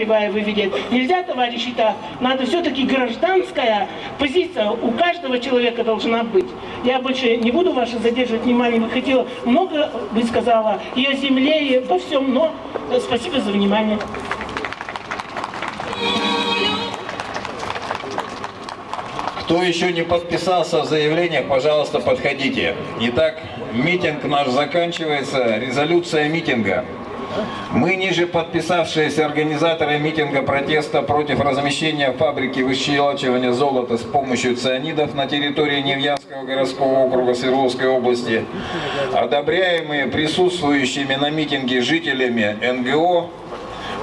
выведет. Нельзя, товарищи, так. Надо все-таки гражданская позиция у каждого человека должна быть. Я больше не буду ваше задерживать внимание. Вы хотела много, вы сказала, и о земле, и обо всем, но спасибо за внимание. Кто еще не подписался в заявлениях, пожалуйста, подходите. Итак, митинг наш заканчивается. Резолюция митинга. Мы, ниже подписавшиеся организаторы митинга протеста против размещения фабрики выщелачивания золота с помощью цианидов на территории Невьянского городского округа Свердловской области, одобряемые присутствующими на митинге жителями НГО,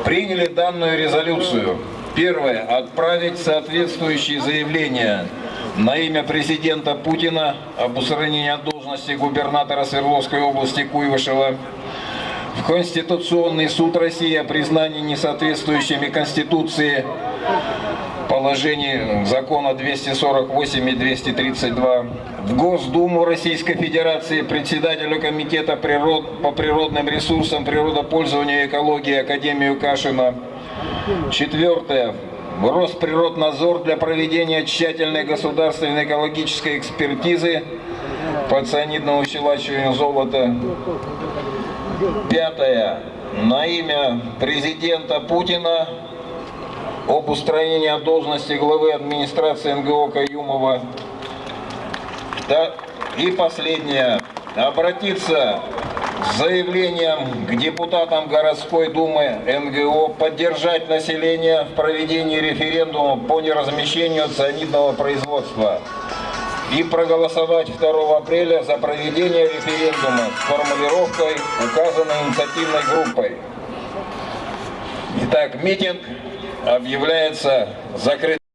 приняли данную резолюцию. Первое. Отправить соответствующие заявления на имя президента Путина об устранении от должности губернатора Свердловской области Куйвышева в Конституционный суд России о признании несоответствующими Конституции положений закона 248 и 232, в Госдуму Российской Федерации председателю Комитета по природным ресурсам, природопользованию и экологии Академию Кашина. Четвертое. В Росприроднадзор для проведения тщательной государственной экологической экспертизы по цианидному выщелачиванию золота. Пятое. На имя президента Путина об устранении от должности главы администрации НГО Каюмова. И последнее. Обратиться с заявлением к депутатам городской думы НГО поддержать население в проведении референдума по неразмещению цианидного производства и проголосовать 2 апреля за проведение референдума с формулировкой, указанной инициативной группой. Итак, митинг объявляется закрытым.